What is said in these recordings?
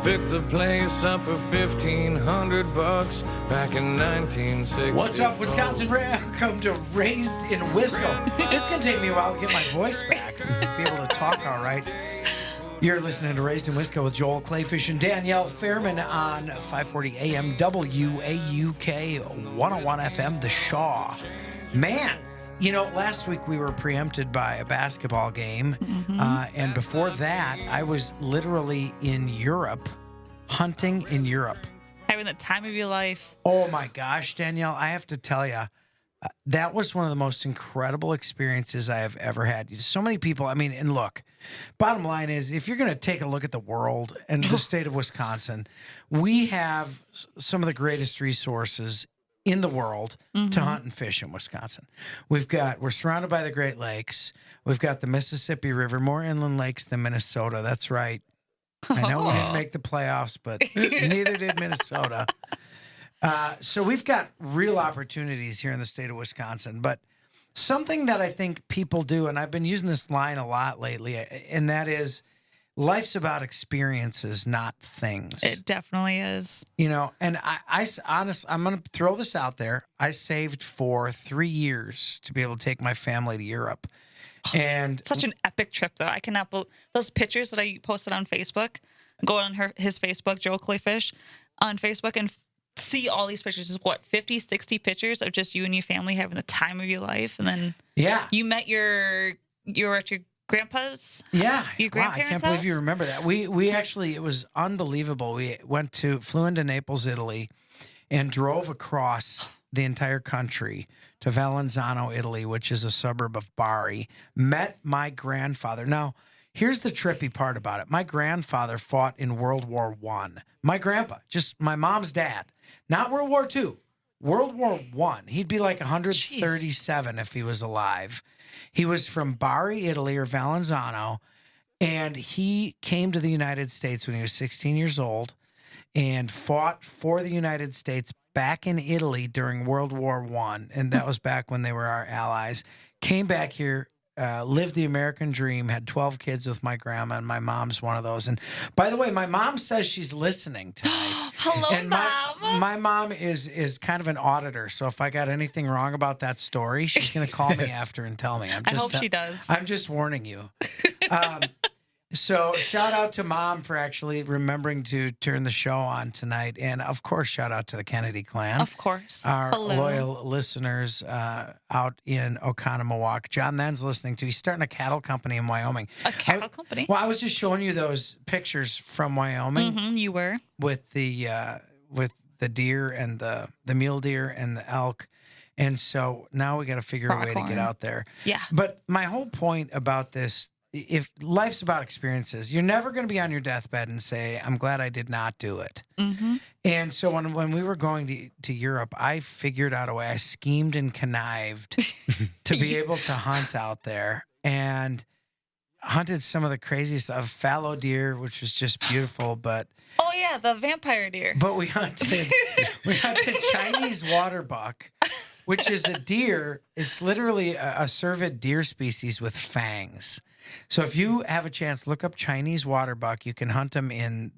Picked the place up for $1,500 back in 1960. What's up, Wisconsin? Welcome to Raised in Wisco. It's going to take me a while to get my voice back and be able to talk all right. You're listening to Raised in Wisco with Joel Clayfish and Danielle Fairman on 540 AM WAUK 101 FM, The Shaw. Man, you know, last week we were preempted by a basketball game. And before that, I was literally in Europe, hunting in Europe. Having the time of your life. Oh, my gosh, Danielle, I have to tell you, that was one of the most incredible experiences I have ever had. So many people, I mean, and look, bottom line is, if you're going to take a look at the world and the state of Wisconsin, we have some of the greatest resources in the world to hunt and fish in Wisconsin. We're surrounded by the Great Lakes. We've got the Mississippi River, more inland lakes than Minnesota. That's right. I know we didn't make the playoffs, but neither did Minnesota. So we've got real opportunities here in the state of Wisconsin. But something that I think people do, and I've been using this line a lot lately, and that is, life's about experiences, not things. It definitely is. You know, and I'm going to throw this out there. I saved for 3 years to be able to take my family to Europe. And Such an epic trip, though. I cannot believe those pictures that I posted on Facebook. Go on his Facebook, Joel Clayfish, on Facebook, and see all these pictures. Is what, 50, 60 pictures of just you and your family having the time of your life. And then you met you were at your grandpa's? Yeah. Your grandparents' I can't believe you remember that. We actually, it was unbelievable. We flew into Naples, Italy, and drove across the entire country to Valenzano, Italy, which is a suburb of Bari. Met my grandfather. Now, here's the trippy part about it. My grandfather fought in World War I. My grandpa, just my mom's dad, not World War II, World War I. He'd be like 137 if he was alive. He was from Bari, Italy, or Valenzano, and he came to the United States when he was 16 years old and fought for the United States back in Italy during World War I, and that was back when they were our allies. Came back here, lived the American dream, had 12 kids with my grandma, and my mom's one of those. And by the way, my mom says she's listening tonight. Hello, and Mom. My mom is kind of an auditor, so if I got anything wrong about that story, she's going to call me after and tell me. I hope she does. I'm just warning you. So shout out to Mom for actually remembering to turn the show on tonight. And, of course, shout out to the Kennedy clan. Of course. Our Hello. loyal listeners out in Oconomowoc. John Then's listening to. He's starting a cattle company in Wyoming. A cattle company? Well, I was just showing you those pictures from Wyoming. You were. With the deer and the mule deer and the elk. And so now we got to figure a way to get out there. Yeah. But my whole point about this, if life's about experiences, you're never going to be on your deathbed and say, I'm glad I did not do it. And so when we were going to Europe, I figured out a way. I schemed and connived to be able to hunt out there, and hunted some of the craziest of fallow deer, which was just beautiful. But oh yeah, the vampire deer. But we hunted Chinese water buck, which is a deer. It's literally a cervid deer species with fangs. So if you have a chance, look up Chinese water buck. You can hunt them in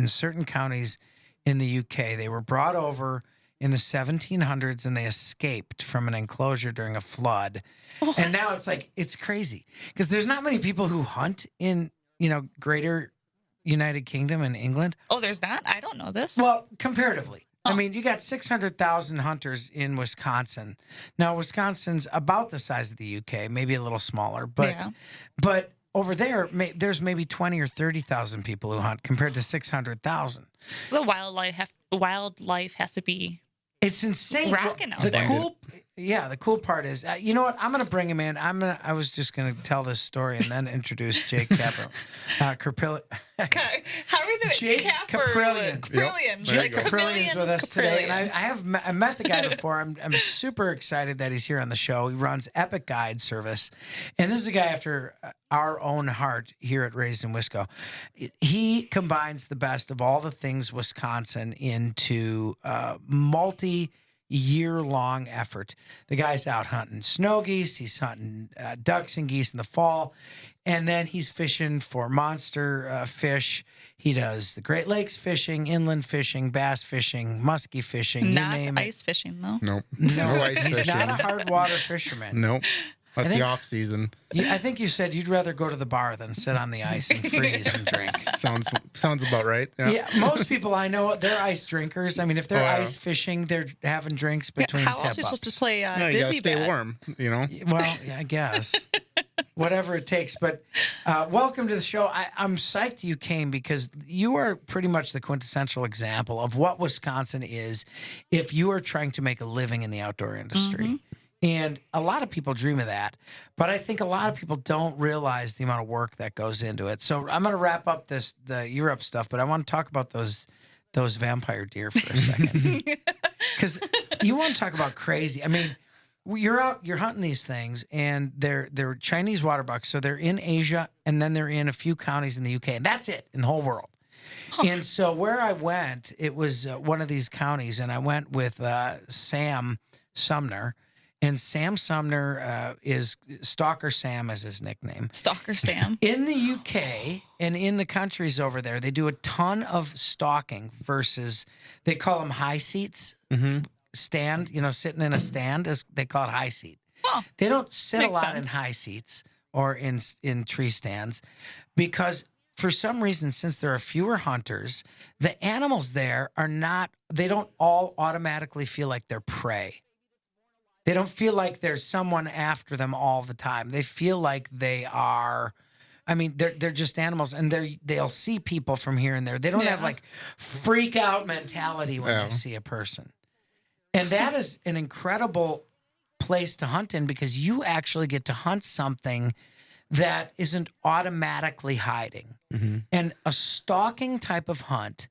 certain counties in the UK. They were brought over in the 1700s, and they escaped from an enclosure during a flood. What? And now it's crazy because there's not many people who hunt in, greater United Kingdom and England. Oh, there's not? I don't know this. Well, comparatively. I mean, you got 600,000 hunters in Wisconsin. Now, Wisconsin's about the size of the UK, maybe a little smaller, but over there, there's maybe 20 or 30,000 people who hunt compared to 600,000. So the wildlife has to be. It's insane. Rocking out there. The cool part is, you know what? I'm going to bring him in. I was just going to tell this story and then introduce Jacob Kaprelian. How are we doing? Jacob Kaprelian. Jacob Kaprelian is with us today, and I met the guy before. I'm super excited that he's here on the show. He runs Epic Guide Service, and this is a guy after our own heart here at Raised in Wisco. He combines the best of all the things Wisconsin into multi-year-long effort. The guy's out hunting snow geese. He's hunting ducks and geese in the fall. And then he's fishing for monster fish. He does the Great Lakes fishing, inland fishing, bass fishing, muskie fishing, you Not name it. ice fishing, though. Nope. No, ice he's fishing. not a hard water fisherman. Nope. That's think- the off season. I think you said you'd rather go to the bar than sit on the ice and freeze and drink. Sounds about right. Yeah. Yeah, most people I know, they're ice drinkers. I mean, if they're Oh, yeah. ice fishing, they're having drinks between How tip else are you supposed to ups. play Yeah, you gotta Dizzy stay Bat? warm. You know. Well, yeah, I guess. Whatever it takes. But welcome to the show. I'm psyched you came because you are pretty much the quintessential example of what Wisconsin is if you are trying to make a living in the outdoor industry. And a lot of people dream of that. But I think a lot of people don't realize the amount of work that goes into it. So I'm going to wrap up the Europe stuff, but I want to talk about those vampire deer for a second. Because you want to talk about crazy. I mean, you're out, you're hunting these things, and they're Chinese water bucks. So they're in Asia, and then they're in a few counties in the UK, and that's it in the whole world. And so where I went, it was one of these counties, and I went with Sam Sumner. And Sam Sumner is Stalker Sam is his nickname. Stalker Sam. In the UK and in the countries over there, they do a ton of stalking versus, they call them high seats. Stand, sitting in a stand, as they call it high seat. Huh. They don't sit a Makes lot in sense. high seats or in tree stands because for some reason, since there are fewer hunters, the animals there they don't all automatically feel like they're prey. They don't feel like there's someone after them all the time. They feel like they are, they're just animals, and they'll see people from here and there. They don't have like freak out mentality when they see a person. And that is an incredible place to hunt in because you actually get to hunt something that isn't automatically hiding. And a stalking type of hunt,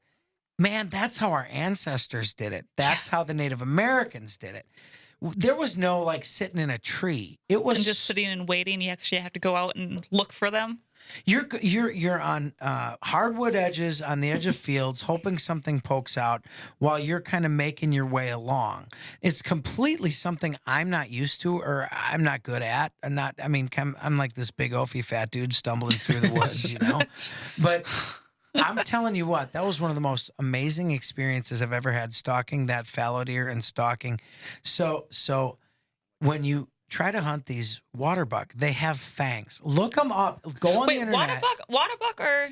man, that's how our ancestors did it. That's how the Native Americans did it. There was no like sitting in a tree. It was And just sitting and waiting. You actually have to go out and look for them. You're on hardwood edges on the edge of fields, hoping something pokes out while you're kind of making your way along. It's completely something I'm not used to or I'm not good at. I'm like this big oafy fat dude stumbling through the woods, But I'm telling you what, that was one of the most amazing experiences I've ever had stalking that fallow deer and stalking. So when you try to hunt these water buck, they have fangs. Look them up. Go on the internet. Water buck or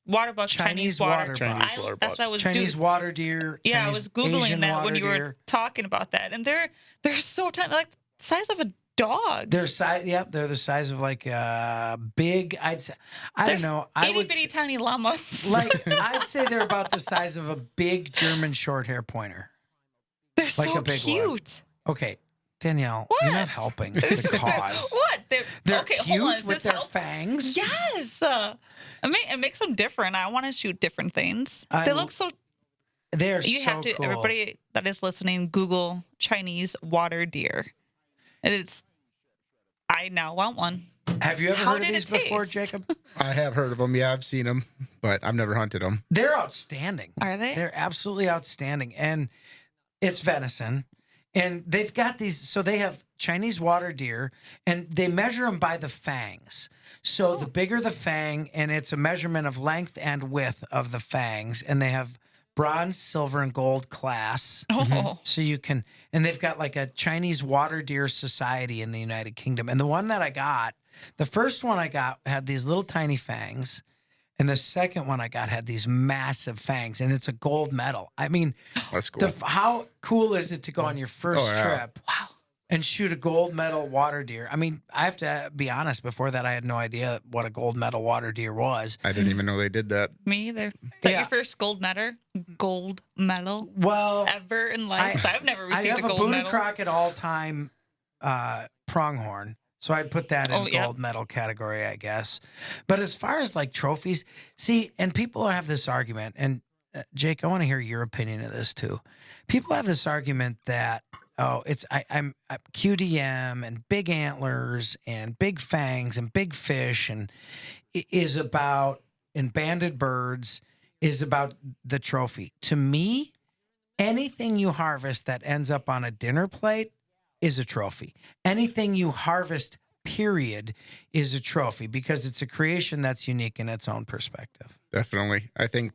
water buck, Chinese water buck. Chinese water That's buck. what I was Chinese doing. water deer. Yeah, I Chinese was Googling Asian that when water you were deer. talking about that. And they're so tiny, like the size of a dog. They're they're the size of like big. I don't know. I Itty would bitty tiny llamas. I'd say they're about the size of a big German short hair pointer. They're like so a big one. cute. Okay, Danielle, What? you're not helping the cause. What? They're okay, cute hold on. Is with this their help? fangs. Yes. It makes them different. I want to shoot different things. They look so. They're You so have to. cool. Everybody that is listening, Google Chinese water deer. I now want one. Have you ever How heard of did these it before, taste? Jacob? I have heard of them. Yeah, I've seen them, but I've never hunted them. They're outstanding. Are they? They're absolutely outstanding. And it's venison. And they've got these, so they have Chinese water deer, and they measure them by the fangs. So the bigger the fang, and it's a measurement of length and width of the fangs, and they have bronze, silver, and gold class. Oh. So you can, and they've got like a Chinese water deer society in the United Kingdom. And the one that I got, the first one I got had these little tiny fangs. And the second one I got had these massive fangs, and it's a gold medal. I mean, That's cool. how cool is it to go on your first Oh, yeah. trip and shoot a gold medal water deer? I mean, I have to be honest, before that, I had no idea what a gold medal water deer was. I didn't even know they did that. Me either. Is that Yeah. your first gold medal Well, ever in life? 'Cause I've never I received have a a gold Boone medal. Crockett all-time pronghorn. So I'd put that in Oh, yeah. gold medal category, I guess. But as far as like trophies, see, and people have this argument, and Jake, I want to hear your opinion of this too. People have this argument that I'm QDM and big antlers and big fangs and big fish and banded birds is about the trophy. To me, anything you harvest that ends up on a dinner plate is a trophy. Anything you harvest period is a trophy because it's a creation that's unique in its own perspective. Definitely. The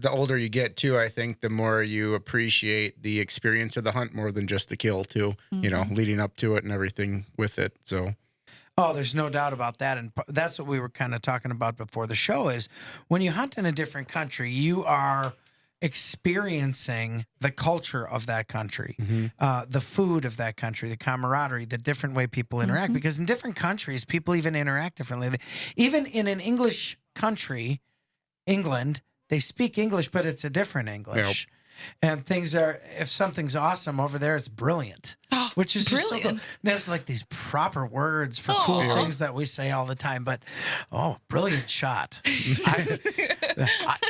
older you get too, I think the more you appreciate the experience of the hunt more than just the kill too, leading up to it and everything with it. So, oh, there's no doubt about that. And that's what we were kind of talking about before the show is when you hunt in a different country, you are experiencing the culture of that country, the food of that country, the camaraderie, the different way people interact. Because in different countries, people even interact differently. Even in an English country, England, they speak English, but it's a different English. And if something's awesome over there, it's brilliant. Which is just so cool. There's like these proper words for cool things that we say all the time. But, brilliant shot.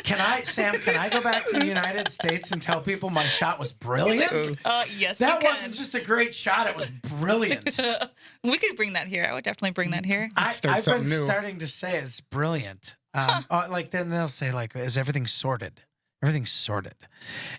Can I go back to the United States and tell people my shot was brilliant? Yes, that you wasn't just a great shot. It was brilliant. We could bring that here. I would definitely bring that here. I've been starting to say it's brilliant. Then they'll say, is everything sorted? Everything's sorted.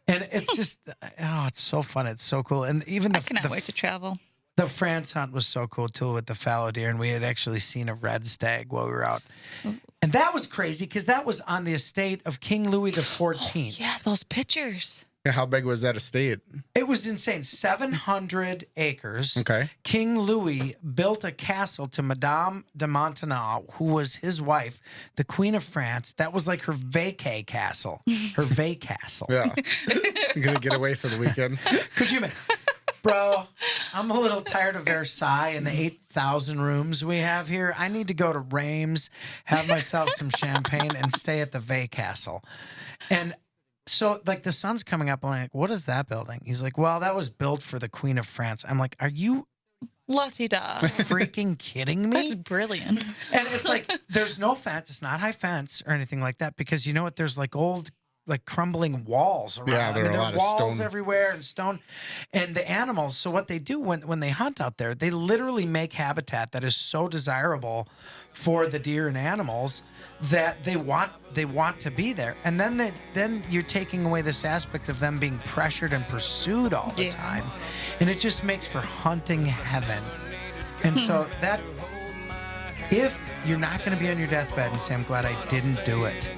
And it's just, it's so fun. It's so cool. And even I cannot wait to travel. The France hunt was so cool, too, with the fallow deer. And we had actually seen a red stag while we were out. And that was crazy because that was on the estate of King Louis XIV. Yeah, those pictures. Yeah, how big was that estate? It was insane. 700 acres. Okay. King Louis built a castle to Madame de Maintenon, who was his wife, the Queen of France. That was like her vacay castle. Her vacay castle. Yeah. You're going to get away for the weekend. Could you imagine? Bro, I'm a little tired of Versailles and the 8,000 rooms we have here. I need to go to Reims, have myself some champagne, and stay at the Vay Castle. And so, the sun's coming up. I'm like, what is that building? He's like, well, that was built for the Queen of France. I'm like, are you La-ti-da. freaking kidding me? That's brilliant. And it's like, there's no fence. It's not high fence or anything like that because you know what? There's old crumbling walls around. Yeah, there are a lot of walls stone everywhere and stone. And the animals, so what they do when they hunt out there, they literally make habitat that is so desirable for the deer and animals that they want to be there. And then you're taking away this aspect of them being pressured and pursued all the time. And it just makes for hunting heaven. And so that, if you're not going to be on your deathbed and say, I'm glad I didn't do it,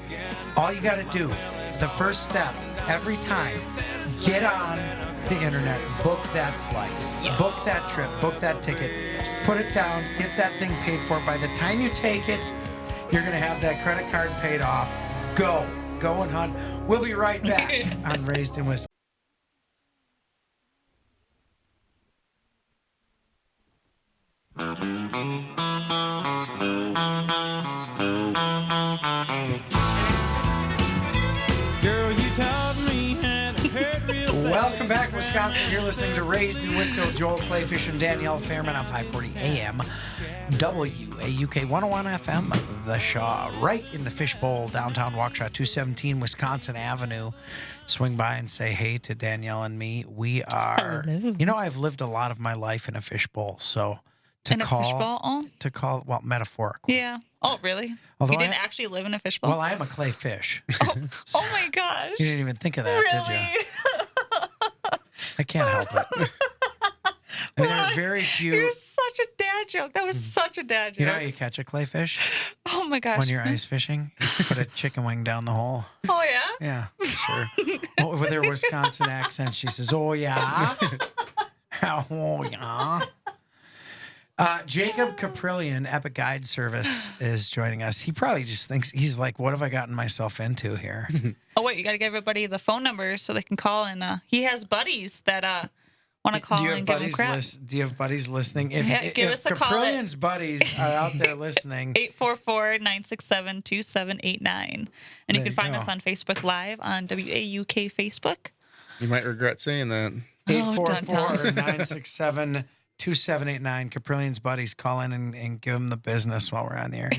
all you got to do, the first step, every time, get on the internet, book that flight, book that trip, book that ticket, put it down, get that thing paid for. By the time you take it, you're going to have that credit card paid off. Go and hunt. We'll be right back on Raised in Wisconsin. Welcome back, Wisconsin. You're listening to Raised in Wisco with Joel Clayfish and Danielle Fairman on 540 AM, WAUK 101 FM, The Shaw, right in the Fishbowl, downtown Waukesha, 217 Wisconsin Avenue. Swing by and say hey to Danielle and me. We are, hello. I've lived a lot of my life in a fishbowl, so In a fishbowl? well, metaphorically. Yeah. Oh, really? Although You didn't actually live in a fishbowl? Well, I am a clay fish. Oh my gosh. You didn't even think of that, did you? Really? I can't help it. I mean, there are very few. You're such a dad joke. That was such a dad joke. You know how you catch a clayfish? Oh my gosh. When you're ice fishing, you put a chicken wing down the hole. Oh yeah? Yeah, sure. With her Wisconsin accent, she says, "Oh yeah, oh yeah." Jacob Kaprelian, Epic Guide Service, is joining us. He probably just thinks, he's like, what have I gotten myself into here? Oh wait, you got to give everybody the phone numbers so they can call. And he has buddies that want to call and give him crap. Do you have buddies listening? If give us a call at- Kaprelian's buddies are out there listening, 844-967-2789. And you can find us on Facebook Live on WAUK Facebook. You might regret saying that. 844-967-2789. Kaprelian's buddies, call in and give them the business while we're on the air.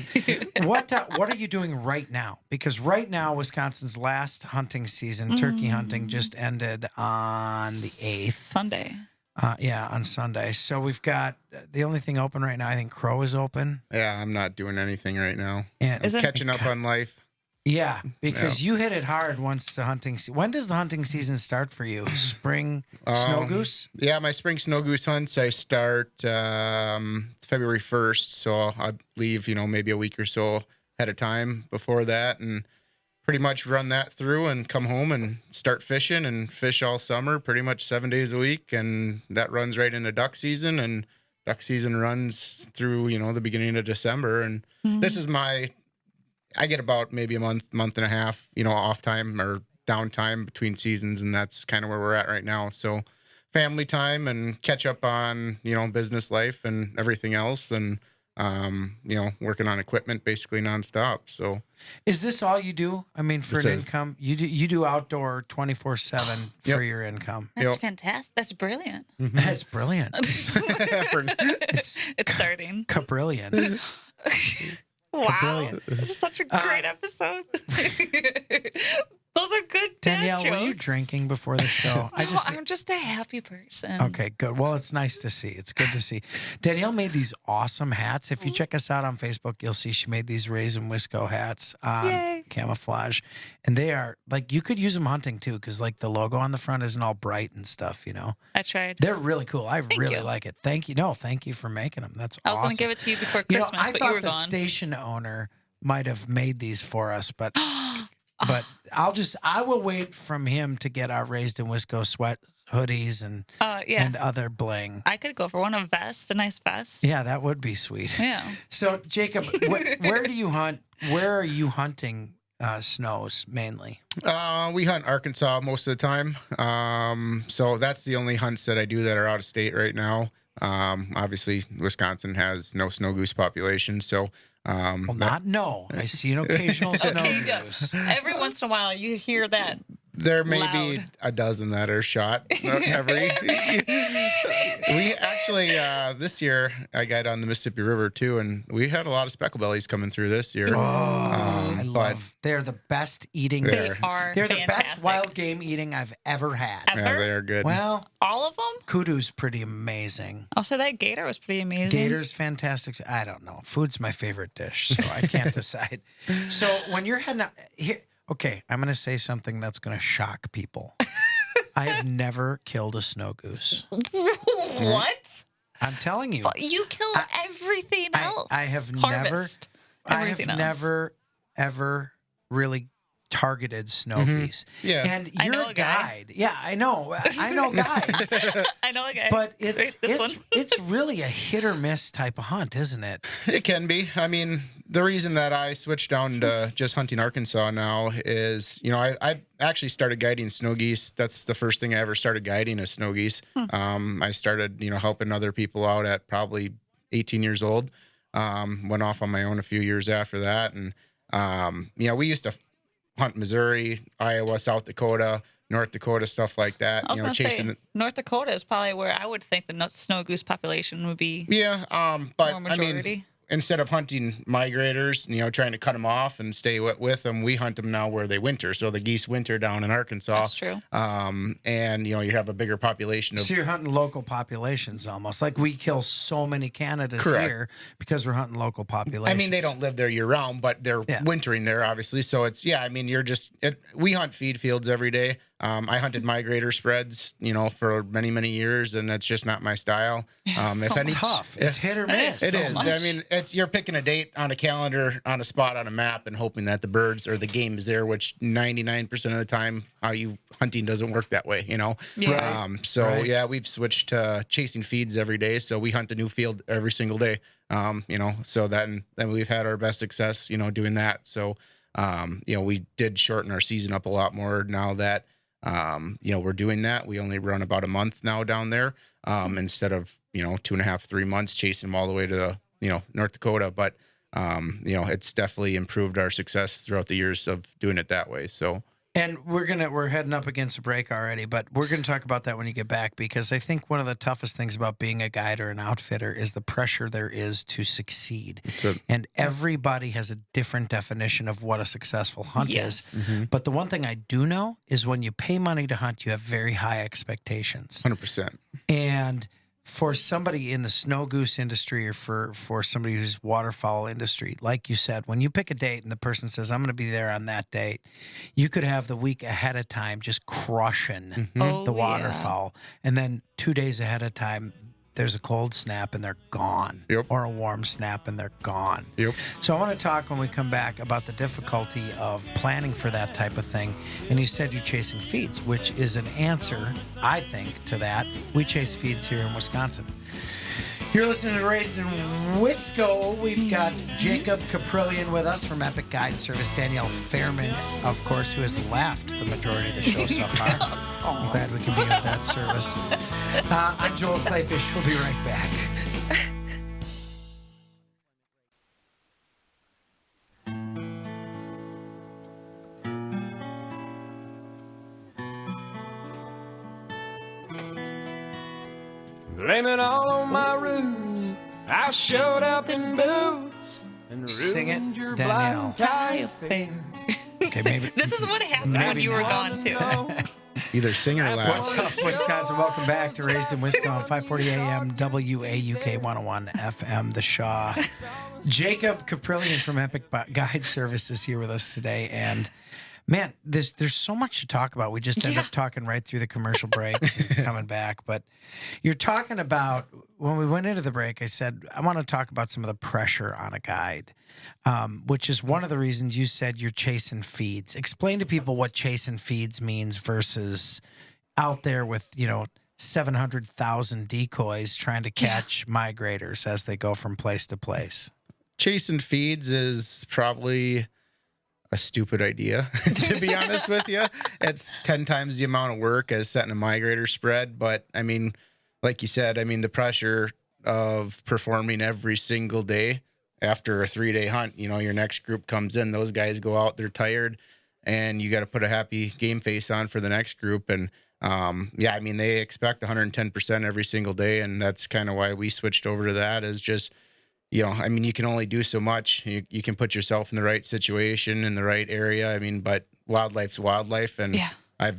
What are you doing right now? Because right now, Wisconsin's last hunting season, turkey hunting, just ended on the 8th. Sunday. On Sunday. So we've got the only thing open right now, I think Crow is open. Yeah, I'm not doing anything right now. And I'm catching up on life. Yeah, because you hit it hard once the hunting. When does the hunting season start for you? Spring snow goose? Yeah, my spring snow goose hunts, I start February 1st. So I leave, maybe a week or so ahead of time before that and pretty much run that through and come home and start fishing and fish all summer, pretty much 7 days a week. And that runs right into duck season, and duck season runs through, the beginning of December. And this is I get about maybe a month and a half, off time or downtime between seasons. And that's kind of where we're at right now. So family time and catch up on, business life and everything else. And, working on equipment basically nonstop. So is this all you do? I mean, for income, you do outdoor 24/7 for your income. That's fantastic. That's brilliant. That's brilliant. It's starting. Kaprelian. Wow. Brilliant. This is such a great episode. Those are good dad Danielle, jokes. were you drinking before the show? I'm just a happy person. Okay, good. Well, it's nice to see. It's good to see. Danielle made these awesome hats. If you check us out on Facebook, you'll see she made these Raisin Wisco hats on camouflage. And they are, you could use them hunting, too, because, the logo on the front isn't all bright and stuff, I tried. They're really cool. I really you. like it. Thank you. No, thank you for making them. That's awesome. I was going to give it to you before Christmas, I but thought you were the gone. station owner might have made these for us, but... But I will wait from him to get our Raised in Wisco sweat hoodies and other bling. I could go for one, a nice vest. Yeah, that would be sweet. Yeah. So, Jacob, where do you hunt? Where are you hunting snows mainly? We hunt Arkansas most of the time. So that's the only hunts that I do that are out of state right now. Obviously, Wisconsin has no snow goose population, so... I see an occasional snow goose. Every once in a while, you hear that. There may loud. be a dozen that are shot. Not every. We actually this year I got on the Mississippi River too, and we had a lot of specklebellies coming through this year. I love. They're the best eating. They are. They're the fantastic. best wild game eating I've ever had. Ever? Yeah, they are good. Well, all of them. Kudu's pretty amazing. Oh, so that gator was pretty amazing. Gator's fantastic. I don't know. Food's my favorite dish, so I can't decide. So when you're heading out here, okay, I'm going to say something that's going to shock people. I've never killed a snow goose. What? I'm telling you. You kill everything else. I have Harvest everything else. never, ever really targeted snow geese. Yeah. And I you're know a a guy. guide. Yeah, I know. I know guys. I know a guy. But This one. it's really a hit or miss type of hunt, isn't it? It can be. I mean, the reason that I switched down to just hunting Arkansas now is, I actually started guiding snow geese. That's the first thing I ever started guiding is snow geese. I started, helping other people out at probably 18 years old. Went off on my own a few years after that. And, we used to hunt Missouri, Iowa, South Dakota, North Dakota, stuff like that. I was gonna say, North Dakota is probably where I would think the snow goose population would be. Yeah, but more majority. Instead of hunting migrators, trying to cut them off and stay with them, we hunt them now where they winter. So the geese winter down in Arkansas. That's true. And you have a bigger population of. So you're hunting local populations almost. Like we kill so many Canadas here because we're hunting local populations. I mean, they don't live there year round, but they're wintering there, obviously. So it's, we hunt feed fields every day. I hunted migrator spreads, for many, many years, and that's just not my style. It's tough. It's hit or miss. It is. much. I mean, you're picking a date on a calendar, on a spot on a map, and hoping that the birds or the game is there, which 99% of the time, hunting doesn't work that way, Yeah. We've switched to chasing feeds every day. So we hunt a new field every single day, so then we've had our best success, doing that. So, we did shorten our season up a lot more now that, we're doing that. We only run about a month now down there, instead of, 2.5, 3 months chasing them all the way to, North Dakota. But, it's definitely improved our success throughout the years of doing it that way. So. And we're heading up against a break already, but we're going to talk about that when you get back, because I think one of the toughest things about being a guide or an outfitter is the pressure there is to succeed. And everybody has a different definition of what a successful hunt is. But the one thing I do know is when you pay money to hunt, you have very high expectations. 100%. And for somebody in the snow goose industry or for somebody who's waterfowl industry, like you said, when you pick a date and the person says, I'm going to be there on that date, you could have the week ahead of time just crushing Oh, the yeah. waterfowl. And then 2 days ahead of time, there's a cold snap and they're gone. Yep. Or a warm snap and they're gone. Yep. So I want to talk when we come back about the difficulty of planning for that type of thing. And you said you're chasing feeds, which is an answer, I think, to that. We chase feeds here in Wisconsin. You're listening to Raised in Wisco. We've got Jacob Kaprelian with us from Epic Guide Service. Danielle Fairman, of course, who has laughed the majority of the show so far. I'm glad we can be of that service. I'm Joel Clayfish. We'll be right back. Blame it all on my roots. I showed up in boots and Sing it, ruined your Danielle. black tie affair. Okay, maybe. This is what happened when Maybe you were not. gone too. Either sing or laugh. What's up, Wisconsin? Welcome back to Raised in Wisconsin, 540 AM, WAUK 101 FM, The Shaw. Jacob Kaprelian from Epic Guide Service is here with us today. And man, there's so much to talk about. We just end up talking right through the commercial breaks and coming back. But you're talking about, when we went into the break, I said, I want to talk about some of the pressure on a guide, which is one of the reasons you said you're chasing feeds. Explain to people what chasing feeds means versus out there with, 700,000 decoys trying to catch migrators as they go from place to place. Chasing feeds is probably a stupid idea, to be honest with you. It's 10 times the amount of work as setting a migrator spread. But I mean, like you said, the pressure of performing every single day after a 3-day hunt, your next group comes in, those guys go out, they're tired, and you got to put a happy game face on for the next group. And they expect 110% every single day. And that's kind of why we switched over to that, is just, you can only do so much. You can put yourself in the right situation, in the right area. But wildlife's wildlife. And I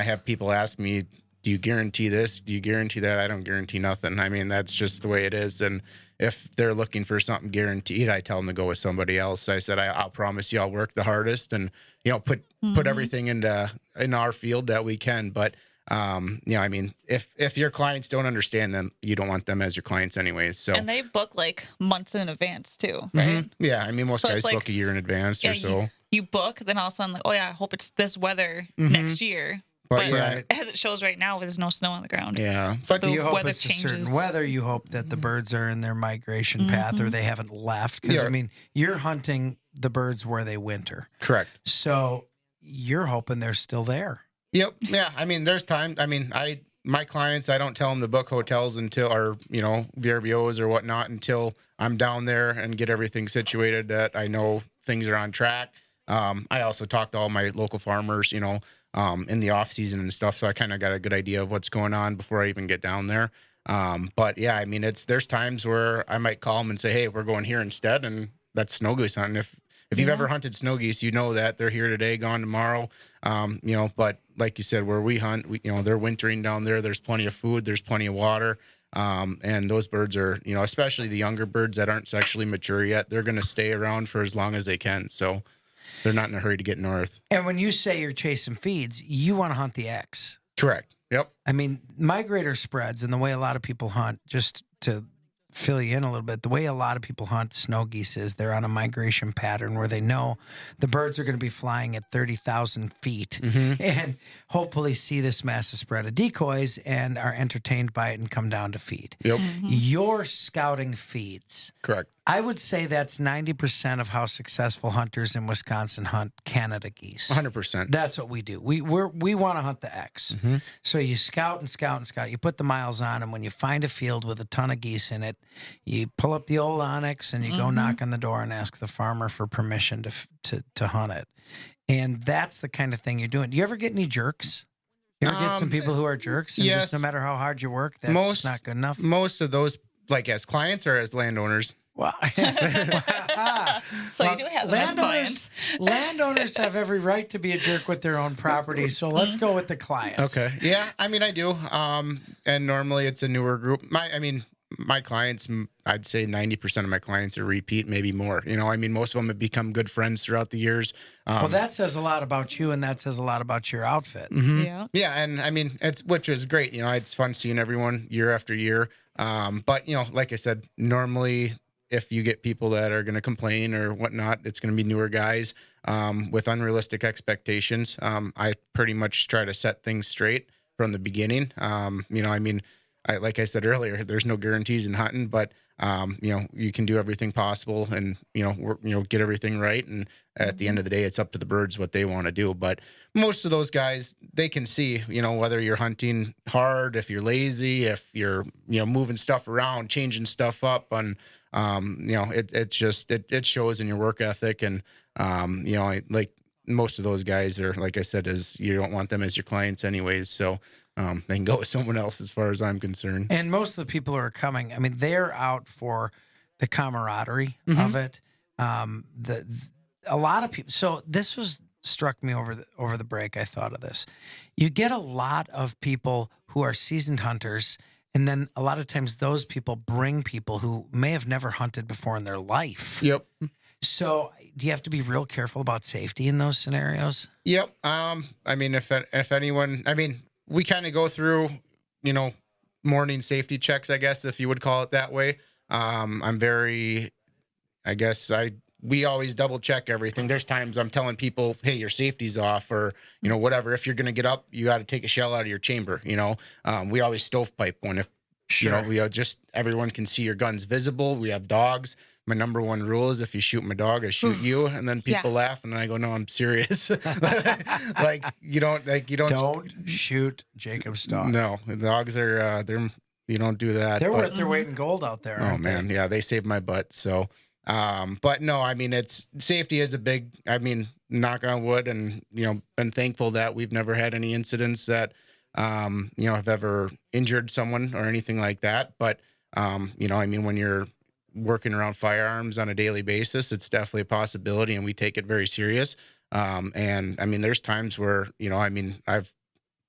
have people ask me, do you guarantee this? Do you guarantee that? I don't guarantee nothing. That's just the way it is. And if they're looking for something guaranteed, I tell them to go with somebody else. I said, I'll promise you I'll work the hardest and, put everything in our field that we can. But if your clients don't understand them, you don't want them as your clients anyways. So, and they book like months in advance too, right? Yeah, most So guys it's like, book a year in advance or so. You book, then all of a sudden, I hope it's this weather next year. But as it shows right now, there's no snow on the ground. Yeah, So but the You hope weather it's changes. a certain weather. You hope that the birds are in their migration path or they haven't left. Because, you're hunting the birds where they winter. correct. So you're hoping they're still there. Yep. Yeah. There's time. My clients, I don't tell them to book hotels until, or, VRBOs or whatnot, until I'm down there and get everything situated that I know things are on track. I also talk to all my local farmers, in the off season and stuff. So I kind of got a good idea of what's going on before I even get down there. There's times where I might call them and say, hey, we're going here instead. And that's snow goose hunting. If you've ever hunted snow geese, you know that they're here today, gone tomorrow. But like you said, where we hunt, they're wintering down there. There's plenty of food. There's plenty of water. And those birds are, especially the younger birds that aren't sexually mature yet, they're going to stay around for as long as they can. So they're not in a hurry to get north. And when you say you're chasing feeds, you want to hunt the X. Correct. Yep. Migrator spreads and the way a lot of people hunt, just to fill you in a little bit, the way a lot of people hunt snow geese is they're on a migration pattern where they know the birds are going to be flying at 30,000 feet and hopefully see this massive spread of decoys and are entertained by it and come down to feed. Yep. You're scouting feeds. Correct. I would say that's 90% of how successful hunters in Wisconsin hunt Canada geese. 100%. That's what we do. We want to hunt the X. So you scout and scout and scout. You put the miles on, and when you find a field with a ton of geese in it, you pull up the old Onyx and you go knock on the door and ask the farmer for permission to hunt it. And that's the kind of thing you're doing. Do you ever get any jerks? You ever get some people who are jerks? And just no matter how hard you work, that's not good enough? Most of those, like as clients or as landowners? Well, So you do have them as clients. Landowners have every right to be a jerk with their own property. So let's go with the clients. Okay. Yeah. I mean, I do. And normally it's a newer group. My clients, I'd say 90% of my clients are repeat, maybe more. I mean, most of them have become good friends throughout the years. Well, that says a lot about you, and that says a lot about your outfit. Yeah. Yeah, and I mean, which is great. It's fun seeing everyone year after year. But like I said, normally if you get people that are going to complain or whatnot, it's going to be newer guys with unrealistic expectations. I pretty much try to set things straight from the beginning. Like I said earlier, there's no guarantees in hunting, but you can do everything possible and get everything right. And at the end of the day, it's up to the birds what they want to do. But most of those guys, they can see whether you're hunting hard, if you're lazy, if you're moving stuff around, changing stuff up, and it shows in your work ethic. And like most of those guys are, like I said, you don't want them as your clients anyways. So they can go with someone else as far as I'm concerned. And most of the people who are coming, I mean, they're out for the camaraderie of it. A lot of people. So this struck me over the break. I thought of this. You get a lot of people who are seasoned hunters, and then a lot of times those people bring people who may have never hunted before in their life. Yep. So do you have to be real careful about safety in those scenarios? Yep. I mean, if anyone, we kind of go through, morning safety checks, I guess, if you would call it that way. We always double check everything. There's times I'm telling people, hey, your safety's off, or, whatever. If you're going to get up, you got to take a shell out of your chamber. We always stovepipe one. If, just everyone can see your guns visible. We have dogs. My number one rule is if you shoot my dog, I shoot you. And then people laugh, and then I go, no, I'm serious. you don't shoot Jacob's dog. No, the dogs are, you don't do that. They're worth their weight in gold out there. Oh man. Yeah. They saved my butt. So, but no, safety is a big, knock on wood, and, been thankful that we've never had any incidents that, have ever injured someone or anything like that. But, when you're working around firearms on a daily basis, it's definitely a possibility, and we take it very serious. There's times where, I've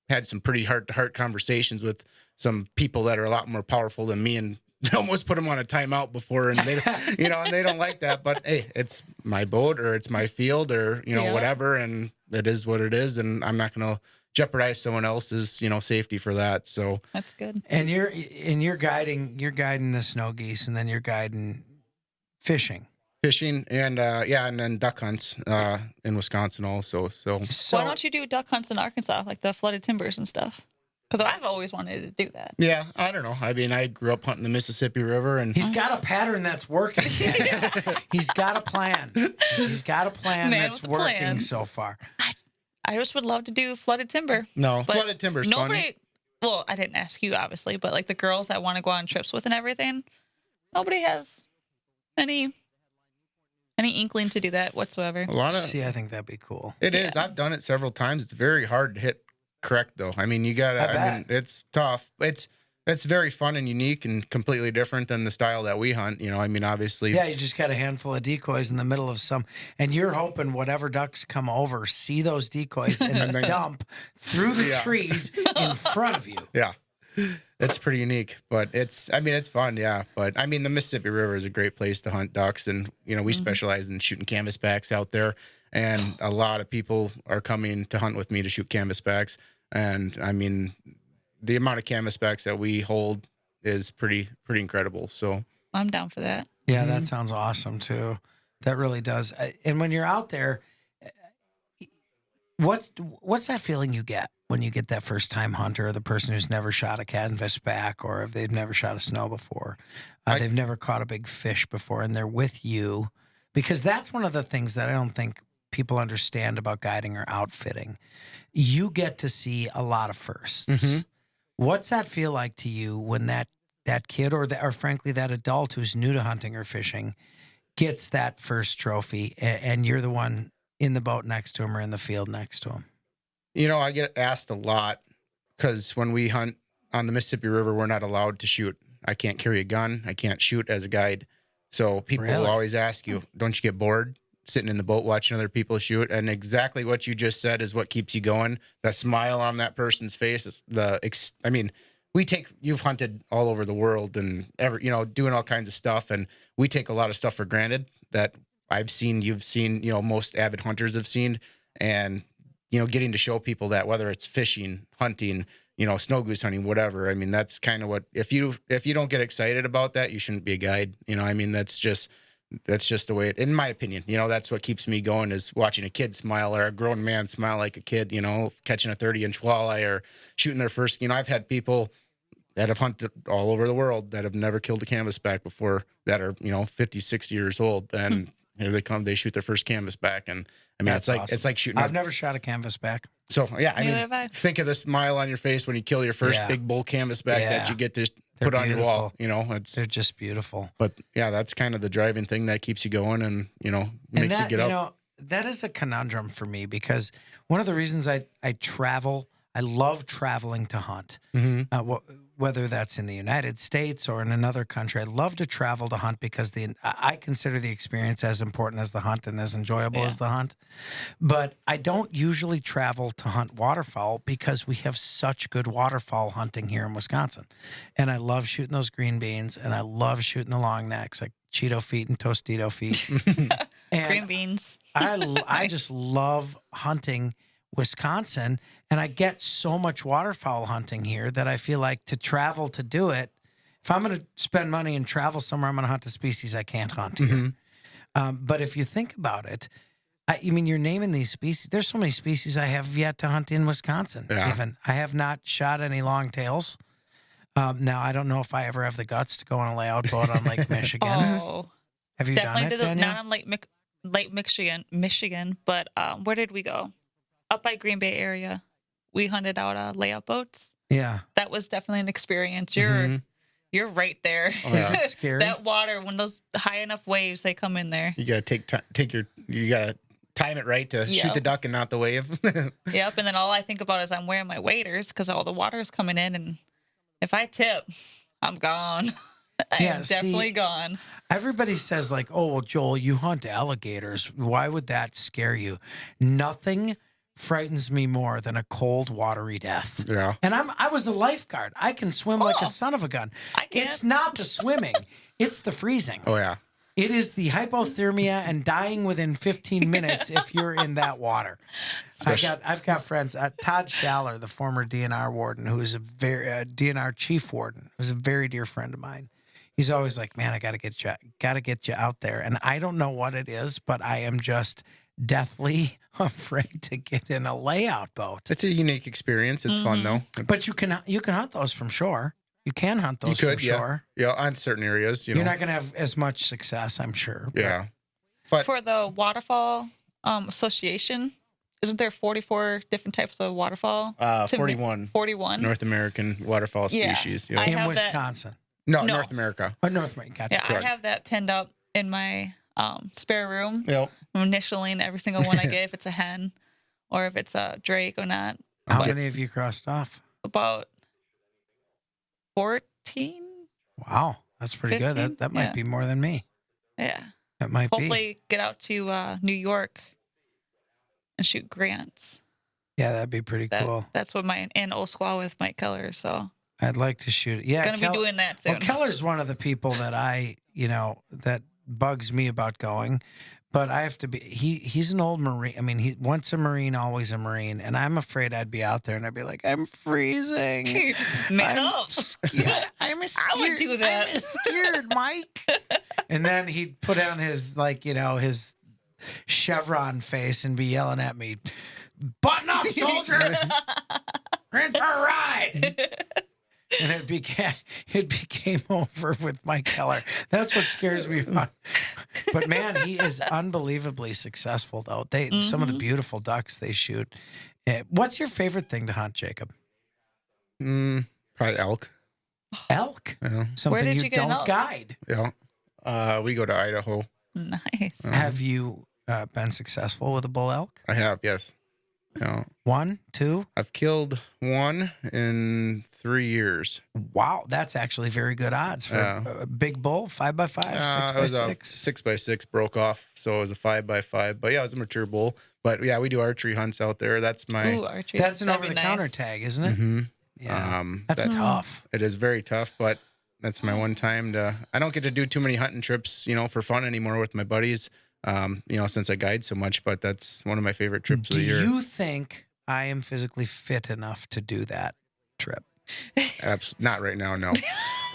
had some pretty heart-to-heart conversations with some people that are a lot more powerful than me, and almost put them on a timeout before, and they, and they don't like that. But hey, it's my boat, or it's my field, or whatever, and it is what it is, and I'm not going to jeopardize someone else's safety for that. So that's good. And you're guiding the snow geese, and then you're guiding fishing, and then duck hunts in Wisconsin also. So why don't you do duck hunts in Arkansas, like the flooded timbers and stuff? Because I've always wanted to do that. Yeah, I don't know. I grew up hunting the Mississippi River, and he's got a pattern that's working. He's got a plan. That's working so far. I just would love to do flooded timber. No, flooded timber's fun. Well, I didn't ask you, obviously, but like the girls that want to go on trips with and everything, nobody has any inkling to do that whatsoever. I think that'd be cool. It is. I've done it several times. It's very hard to hit correct, though. You gotta, it's tough. It's very fun and unique and completely different than the style that we hunt. Obviously. Yeah, you just got a handful of decoys in the middle of and you're hoping whatever ducks come over see those decoys and dump through the trees in front of you. Yeah, it's pretty unique, but it's fun. Yeah, but the Mississippi River is a great place to hunt ducks, and we specialize in shooting canvasbacks out there, and a lot of people are coming to hunt with me to shoot canvasbacks, and the amount of canvasbacks that we hold is pretty incredible. So I'm down for that. Yeah, that sounds awesome too. That really does. And when you're out there, what's that feeling you get when you get that first time hunter, or the person who's never shot a canvasback, or if they've never shot a snow before, they've never caught a big fish before, and they're with you? Because that's one of the things that I don't think people understand about guiding or outfitting. You get to see a lot of firsts. Mm-hmm. What's that feel like to you when that kid or frankly that adult who's new to hunting or fishing gets that first trophy, and you're the one in the boat next to him or in the field next to him? I get asked a lot, because when we hunt on the Mississippi River, we're not allowed to shoot. I can't carry a gun. I can't shoot as a guide. So people will Really? always ask you, don't you get bored sitting in the boat watching other people shoot? And exactly what you just said is what keeps you going. That smile on that person's face is I mean, you've hunted all over the world and doing all kinds of stuff. And we take a lot of stuff for granted that I've seen, you've seen, most avid hunters have seen. And, getting to show people that, whether it's fishing, hunting, snow goose hunting, whatever. I mean, that's kind of what, if you don't get excited about that, you shouldn't be a guide. I mean, that's just the way in my opinion, that's what keeps me going, is watching a kid smile or a grown man smile like a kid, catching a 30-inch walleye or shooting their first, I've had people that have hunted all over the world that have never killed a canvasback before that are, 50, 60 years old. And here they come, they shoot their first canvasback. And I mean, That's awesome. it's like shooting. I've never shot a canvasback. So yeah, I Neither mean, have I. think of the smile on your face when you kill your first big bull canvasback Yeah. that you get to They're put on your wall. beautiful. They're just beautiful. But yeah, that's kind of the driving thing that keeps you going and makes you get up. That is a conundrum for me, because one of the reasons I travel, I love traveling to hunt. Whether that's in the United States or in another country, I love to travel to hunt because I consider the experience as important as the hunt and as enjoyable as the hunt. But I don't usually travel to hunt waterfowl because we have such good waterfowl hunting here in Wisconsin. And I love shooting those green beans, and I love shooting the long necks, like Cheeto feet and Tostito feet. And Green beans. I just love hunting Wisconsin, and I get so much waterfowl hunting here that I feel like to travel to do it, if I'm going to spend money and travel somewhere, I'm going to hunt a species I can't hunt here. But if you think about it, I mean, you're naming these species. There's so many species I have yet to hunt in Wisconsin. Yeah. Even I have not shot any long tails. Now, I don't know if I ever have the guts to go on a layout boat on Lake Michigan. Oh, Have you definitely done it, did Danielle? not on Lake Michigan, but where did we go? Up by Green Bay area. We hunted out layout boats. Yeah. That was definitely an experience. You're right there. Oh, yeah. Is it scary? That water, when those high enough waves, they come in there. You gotta you gotta time it right to shoot the duck and not the wave. Yep. And then all I think about is I'm wearing my waders because all the water is coming in, and if I tip, I'm gone. I am definitely gone. Everybody says like, oh, well, Joel, you hunt alligators. Why would that scare you? Nothing frightens me more than a cold, watery death. Yeah. And I was a lifeguard. I can swim like a son of a gun. I can't. It's not the swimming. It's the freezing. Oh yeah. It is the hypothermia and dying within 15 minutes if you're in that water. I've got friends. Todd Schaller, the former DNR warden, who is a very DNR chief warden, who's a very dear friend of mine. He's always like, "Man, I got to get you out there." And I don't know what it is, but I am just deathly afraid to get in a layout boat. It's a unique experience. It's fun though. But you can hunt those from shore. You can hunt those from shore. Yeah, on certain areas. You're not going to have as much success, I'm sure. Yeah. But For the waterfall association, isn't there 44 different types of waterfall? 41. 41. North American waterfowl Yeah. species. I In have that- Wisconsin. No, No. North America. Oh, North America. Gotcha. Yeah, I have that pinned up in my spare room. Yep. I'm initialing every single one I get, if it's a hen or if it's a drake or not. How many have you crossed off? About 14. Wow, that's pretty 15? good. That might Yeah. be more than me. Yeah. That might be. Hopefully get out to New York and shoot grants. Yeah, that'd be pretty cool. That's what and Osquaw with Mike Keller. So I'd like to shoot. Yeah, gonna be doing that soon. Well, Keller's one of the people that that bugs me about going, but I have to be. He's an old Marine. I mean, he once a Marine, always a Marine, and I'm afraid I'd be out there and I'd be like, I'm freezing. Man I'm up. scared. I'm scared. I would do that. I'm scared, Mike. And then he'd put on his his chevron face and be yelling at me, "Button up, soldier! We're in for a ride!" And it became over with Mike Keller. That's what scares me about. But man, he is unbelievably successful, though. Some of the beautiful ducks they shoot. What's your favorite thing to hunt, Jacob? Probably elk. Elk. Yeah. Something did you you get an don't elk? guide. Yeah. We go to Idaho. Nice. Have you been successful with a bull elk? I have, yes. Yeah. 1, 2? I've killed one in 3 years. Wow, that's actually very good odds for a big bull, 5x5, 6x6. It was a 6x6 broke off, so it was a 5x5. But yeah, it was a mature bull. But yeah, we do archery hunts out there. That's my. Ooh, archery. That's an That'd be over-the-counter nice. tag, isn't it? Mm-hmm. Yeah, that's tough. It is very tough, but that's my one time to. I don't get to do too many hunting trips, for fun anymore with my buddies. Since I guide so much, but that's one of my favorite trips of the year. Do you think I am physically fit enough to do that trip? Not right now, no.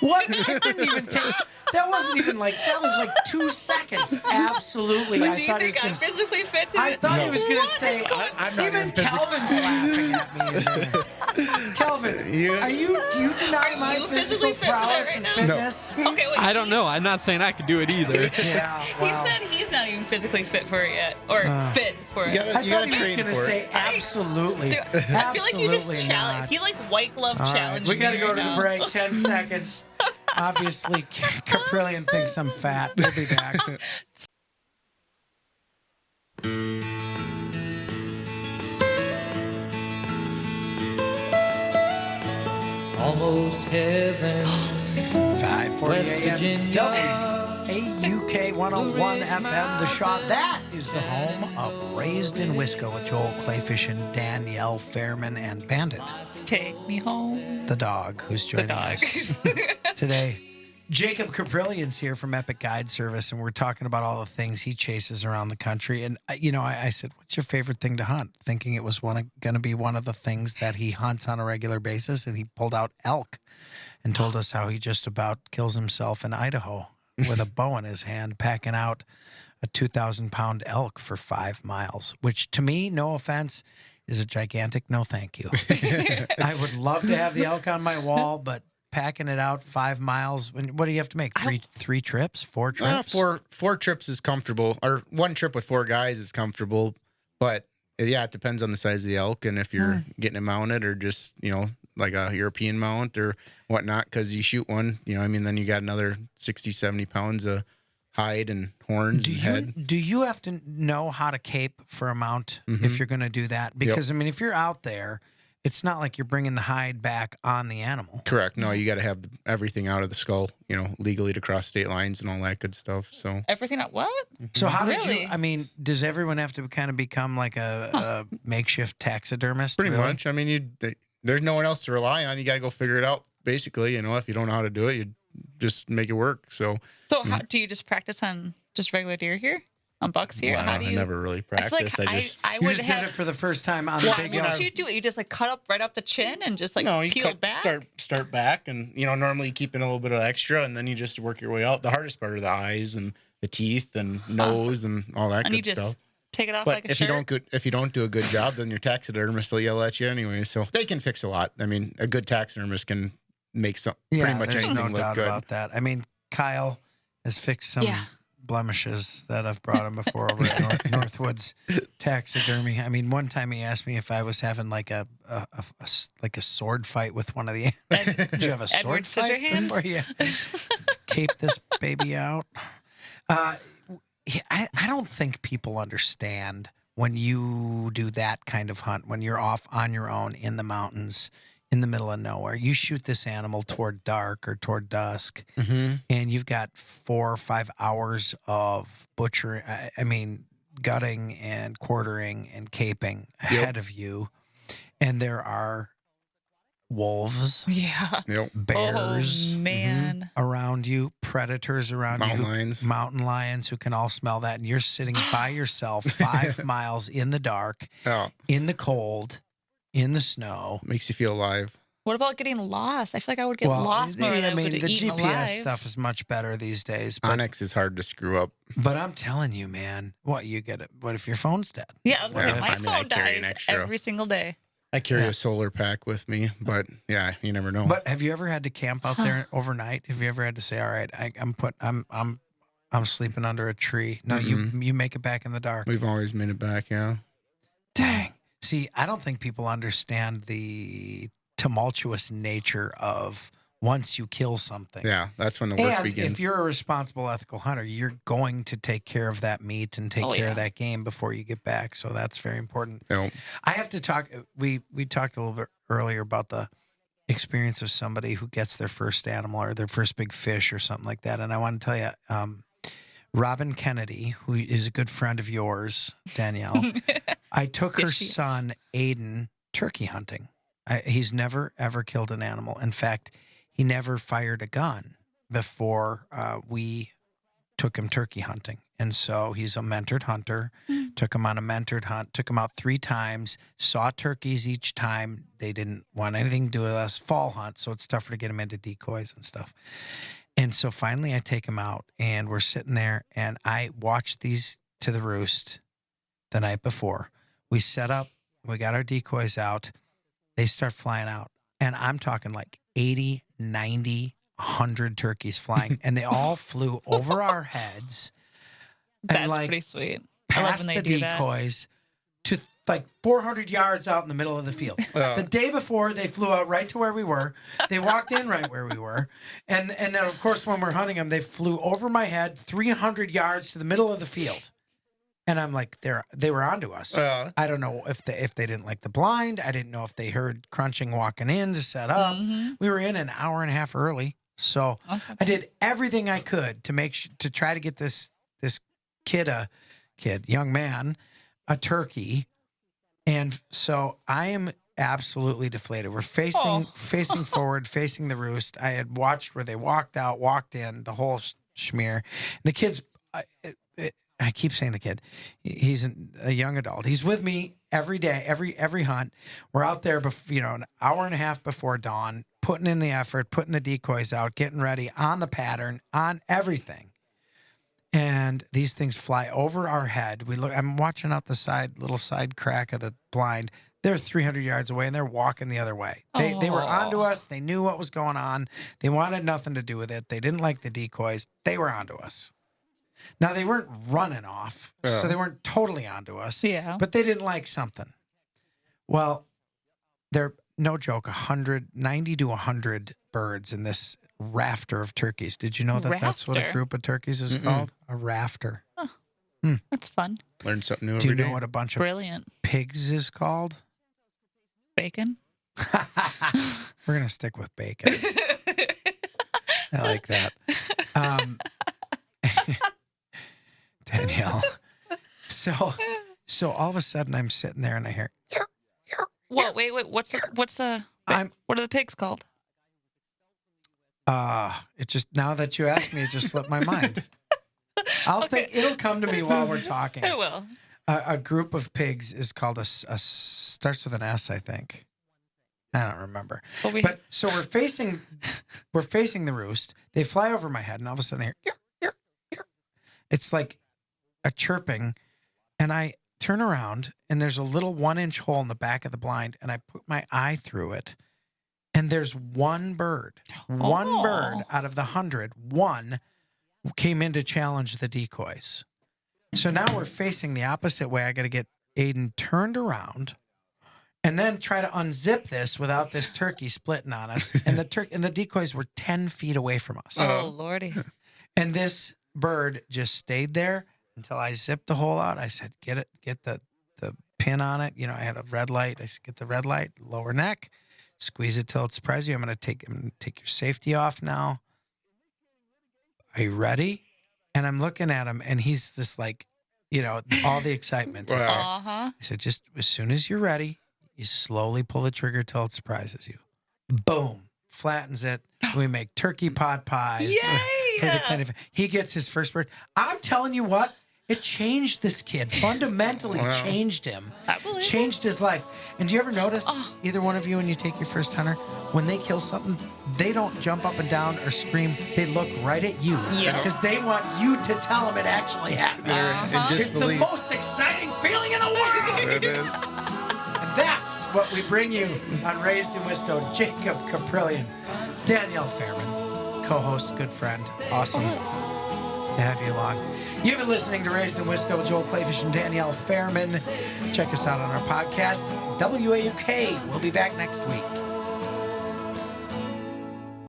What? That didn't even take. That wasn't even like. That was like 2 seconds. Absolutely. Would I you thought he think was I'm gonna. physically fit to I it? thought he was going to What say. is going- I'm not Even even physically- Calvin's laughing at me. in there. Calvin, do you deny Are my you physical physically fit for that prowess right and now? fitness? Okay, wait. I don't know. I'm not saying I could do it either. Yeah. He Well, said he's not even physically fit for it yet, or fit for it. You gotta- I thought he was train going to for it. say absolutely. Dude, I feel like you just Absolutely challenge. not. He like white glove All right, challenge. we got to me go right to the now. break. 10 seconds. Obviously, Kaprelian thinks I'm fat. We'll be back. Almost heaven. 5:40 West a.m. Virginia. WAUK 101 FM, The Shaw. That is the home of Raised in Wisco with Joel Clayfish and Danielle Fairman and Bandit, Take me home. the dog, who's joining dog. us today. Jacob Kaprelian's here from Epic Guide Service, and we're talking about all the things he chases around the country. And, I said, what's your favorite thing to hunt? Thinking it was going to be one of the things that he hunts on a regular basis. And he pulled out elk and told us how he just about kills himself in Idaho with a bow in his hand, packing out a 2,000-pound elk for 5 miles, which to me, no offense, is a gigantic no thank you. I would love to have the elk on my wall, but packing it out 5 miles. What do you have to make? Three trips? 4 trips? Four trips is comfortable, or one trip with 4 guys is comfortable. But yeah, it depends on the size of the elk and if you're getting it mounted or just like a European mount or whatnot. Because you shoot one, then you got another 60, 70 pounds of hide and horns and head. Do you have to know how to cape for a mount if you're going to do that? Because if you're out there, it's not like you're bringing the hide back on the animal. Correct. No, you got to have everything out of the skull, legally to cross state lines and all that good stuff. So Everything at what? So how did Really? you? Does everyone have to kind of become like a makeshift taxidermist? pretty really? much. There's no one else to rely on. You got to go figure it out. Basically, if you don't know how to do it, you just make it work. So How do you just practice on just regular deer here? On bucks here? well, How do you? I never really I feel practiced. like I just I You would just did have. it for the first time on Why the big would elk. you do it? You just like cut up right up the chin and just like you peel back. start back, and normally you keep in a little bit of extra, and then you just work your way out. The hardest part are the eyes and the teeth and nose and all that and you good just stuff. take it off But like a if shirt. you don't do a good job, then your taxidermist will yell at you anyway. So they can fix a lot. A good taxidermist can make pretty much there's anything no look doubt good. about that. Kyle has fixed some Yeah. blemishes that I've brought him before over at Northwoods Taxidermy. One time he asked me if I was having like a sword fight with one of the. Did you have a sword Edward fight Scissorhands? before you cape this baby out? I don't think people understand when you do that kind of hunt, when you're off on your own in the mountains, in the middle of nowhere. You shoot this animal toward dark or toward dusk, and you've got 4 or 5 hours of butchering, gutting and quartering and caping ahead of you. And there are wolves, Yeah. Yep. bears Oh man. around you, predators around Mountain you, lions. mountain lions who can all smell that. And you're sitting by yourself 5 miles in the dark, Oh, in the cold, in the snow. makes you feel alive. What about getting lost? I feel like I would get lost more than I would the have eaten GPS alive. stuff is much better these days. But, Onyx is hard to screw up. but I'm telling you, man, what you get it? What if your phone's dead? Yeah, I was gonna Yeah, say my I phone carry an dies extra. every single day. I carry Yeah. a solar pack with me, but yeah, you never know. But have you ever had to camp out there overnight? Have you ever had to say, "All right, I'm sleeping under a tree"? No, you make it back in the dark. We've always made it back, yeah. Dang. See, I don't think people understand the tumultuous nature of once you kill something. Yeah, that's when the work And begins. if you're a responsible, ethical hunter, you're going to take care of that meat and take Oh, care yeah. of that game before you get back. So that's very important. You know, I have to talk. We talked a little bit earlier about the experience of somebody who gets their first animal or their first big fish or something like that. And I want to tell you, Robin Kennedy, who is a good friend of yours, Danielle, I took her Yes, she is. son, Aiden, turkey hunting. He's never, ever killed an animal. In fact, he never fired a gun before we took him turkey hunting. And so he's a mentored hunter, took him on a mentored hunt, took him out 3 times, saw turkeys each time. They didn't want anything to do with us. Fall hunt, so it's tougher to get him into decoys and stuff. And so finally I take him out, and we're sitting there, and I watched these to the roost the night before. We set up, we got our decoys out, they start flying out. And I'm talking like 80, 90, 100 turkeys flying, and they all flew over our heads. That's And like pretty sweet. I love past when the they do that. decoys to like 400 yards out in the middle of the field. The day before, they flew out right to where we were. They walked in right where we were. And then, of course, when we're hunting them, they flew over my head 300 yards to the middle of the field. And I'm like, they were onto us. I don't know if they didn't like the blind. I didn't know if they heard crunching walking in to set up. We were in an hour and a half early. So Awesome. I did everything I could to to try to get this young man, a turkey. And so I am absolutely deflated. We're facing forward, facing the roost. I had watched where they walked out, walked in, the whole schmear. The kid's, I keep saying the kid, he's a young adult. He's with me every day, every hunt. We're out there, an hour and a half before dawn, putting in the effort, putting the decoys out, getting ready on the pattern, on everything. And these things fly over our head. I'm watching out the little side crack of the blind. They're 300 yards away, and they're walking the other way. They were onto us. They knew what was going on. They wanted nothing to do with it. They didn't like the decoys. They were onto us. Now, they weren't running off, so they weren't totally onto us. Yeah. But they didn't like something. Well, they're, no joke, 90 to 100 birds in this rafter of turkeys. Did you know that that's what a Rafter? group of turkeys is called? A rafter. That's fun. Learn something new Do you every know day. what a bunch of Brilliant. pigs is called? Bacon. We're going to stick with bacon. I like that. Danielle. So all of a sudden I'm sitting there and I hear, What? Wait. What are the pigs called? it just, now that you asked me, it just slipped my mind. I'll think it'll come to me while we're talking. It will. A group of pigs is called starts with an S, I think. I don't remember. But so we're facing the roost. They fly over my head, and all of a sudden I hear, it's like a chirping, and I turn around, and there's a little 1-inch hole in the back of the blind, and I put my eye through it, and there's one bird out of the 100, one came in to challenge the decoys. So now we're facing the opposite way. I got to get Aiden turned around and then try to unzip this without this turkey splitting on us. And the decoys were 10 feet away from us. Oh, Lordy. And this bird just stayed there until I zipped the hole out. I said, get the pin on it. I had a red light. I said, get the red light, lower neck, squeeze it till it surprises you. I'm going to take your safety off now. Are you ready? And I'm looking at him, and he's just like, all the excitement. is there. Uh-huh. I said, just as soon as you're ready, you slowly pull the trigger till it surprises you. Boom. Flattens it. We make turkey pot pies. Yay! For the kind of, he gets his first bird. I'm telling you what, it changed this kid. Fundamentally changed him. I believe it. Changed his life. And do you ever notice, either one of you, when you take your first hunter, when they kill something, they don't jump up and down or scream. They look right at you. Yeah. Because they want you to tell them it actually happened. They're in It's the disbelief. most exciting feeling in the world. It is. And that's what we bring you on Raised in Wisco. Jacob Kaprelian, Danielle Fairman, co-host, good friend. Awesome to have you along. You've been listening to Raised in Wisco with Joel Clayfish and Danielle Fairman. Check us out on our podcast, WAUK. We'll be back next week.